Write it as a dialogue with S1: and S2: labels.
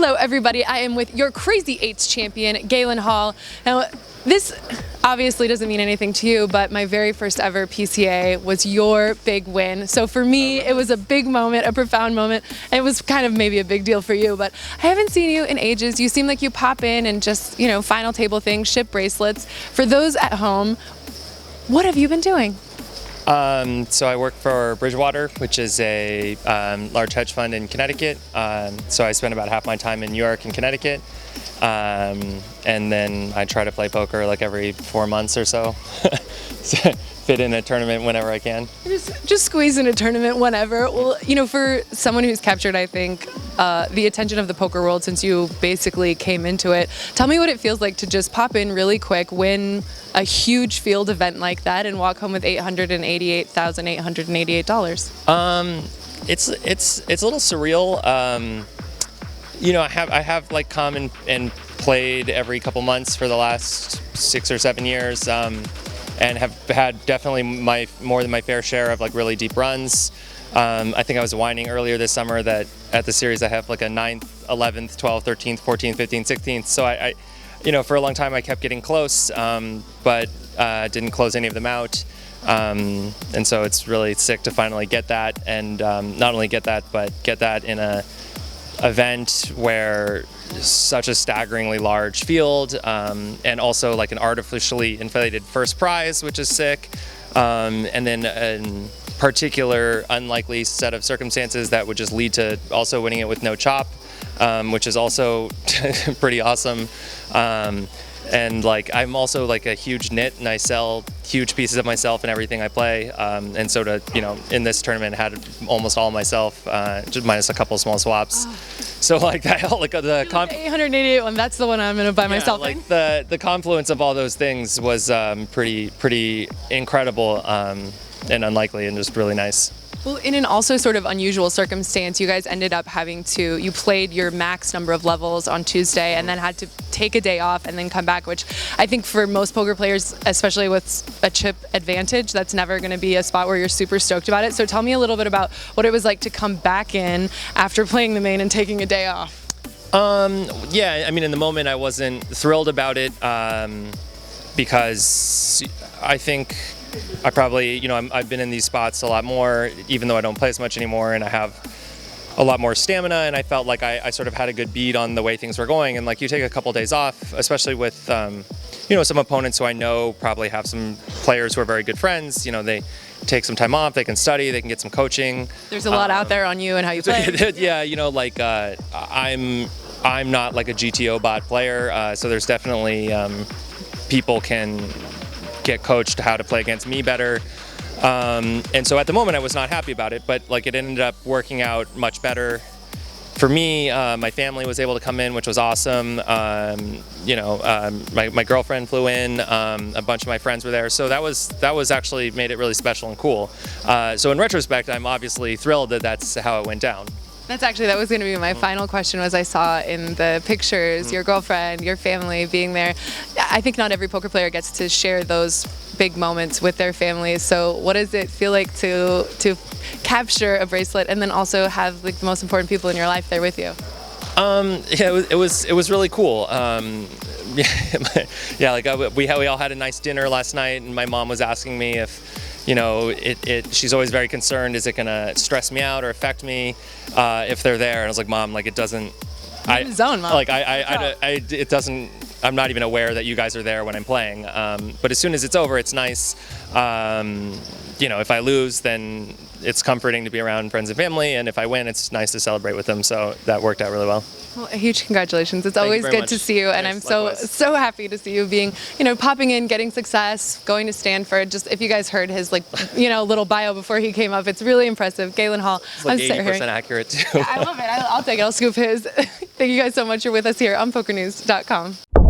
S1: Hello, everybody. I am with your Crazy Eights champion, Galen Hall. Now, this obviously doesn't mean anything to you, but my very first ever PCA was your big win. So for me, it was a big moment, a profound moment. And it was kind of maybe a big deal for you, but I haven't seen you in ages. You seem like you pop in and just, final table things, ship bracelets. For those at home, what have you been doing?
S2: So I work for Bridgewater, which is a large hedge fund in Connecticut. So I spend about half my time in New York and Connecticut. And then I try to play poker like every 4 months or so. Fit in a tournament whenever I can.
S1: Just squeeze in a tournament whenever. Well, for someone who's captured, I think, the attention of the poker world since you basically came into it, tell me what it feels like to just pop in really quick, win a huge field event like that, and walk home with $888,888.
S2: It's a little surreal. I have like come and played every couple months for the last 6 or 7 years. And have had definitely more than my fair share of like really deep runs. I think I was whining earlier this summer that at the series I have like a 9th, 11th, 12th, 13th, 14th, 15th, 16th. So I for a long time I kept getting close, but didn't close any of them out. And so it's really sick to finally get that, and not only get that, but get that in a event where such a staggeringly large field, and also like an artificially inflated first prize, which is sick, and then a particular unlikely set of circumstances that would just lead to also winning it with no chop, which is also pretty awesome. And like I'm also like a huge nit, and I sell huge pieces of myself in everything I play. And so to in this tournament had almost all myself, just minus a couple small swaps. Oh. So like that, like the
S1: 888 one, that's the one I'm gonna buy myself.
S2: Like the confluence of all those things was pretty incredible, and unlikely, and just really nice.
S1: Well, in an also sort of unusual circumstance, you guys ended up you played your max number of levels on Tuesday and then had to take a day off and then come back, which I think for most poker players, especially with a chip advantage, that's never going to be a spot where you're super stoked about it. So tell me a little bit about what it was like to come back in after playing the main and taking a day off.
S2: Yeah, I mean, in the moment I wasn't thrilled about it, because I think I probably, I've been in these spots a lot more, even though I don't play as much anymore, and I have a lot more stamina, and I felt like I sort of had a good beat on the way things were going. And like you take a couple days off, especially with, some opponents who I know probably have some players who are very good friends, they take some time off, they can study, they can get some coaching.
S1: There's a lot out there on you and how you play.
S2: Yeah, I'm not like a GTO bot player, so there's definitely people can get coached how to play against me better, and so at the moment I was not happy about it, but like it ended up working out much better for me. My family was able to come in, which was awesome. My girlfriend flew in, a bunch of my friends were there, so that was actually made it really special and cool. So in retrospect, I'm obviously thrilled that that's how it went down.
S1: That was going to be my final question. Was I saw in the pictures your girlfriend, your family being there. I think not every poker player gets to share those big moments with their families. So what does it feel like to capture a bracelet and then also have like the most important people in your life there with you?
S2: Yeah, it was really cool. We all had a nice dinner last night, and my mom was asking me if, she's always very concerned, is it gonna stress me out or affect me if they're there? And I was like, Mom, like it doesn't.
S1: In the zone, Mom.
S2: Like it doesn't. I'm not even aware that you guys are there when I'm playing. But as soon as it's over, it's nice. If I lose, then it's comforting to be around friends and family, and if I win, it's nice to celebrate with them. So that worked out really well.
S1: Well, a huge congratulations. It's always good to see you, and I'm so happy to see you being, popping in, getting success, going to Stanford. Just if you guys heard his little bio before he came up, it's really impressive. Galen Hall.
S2: It's like 80% accurate too.
S1: Yeah, I love it. I'll take it. I'll scoop his. Thank you guys so much. You're with us here on PokerNews.com.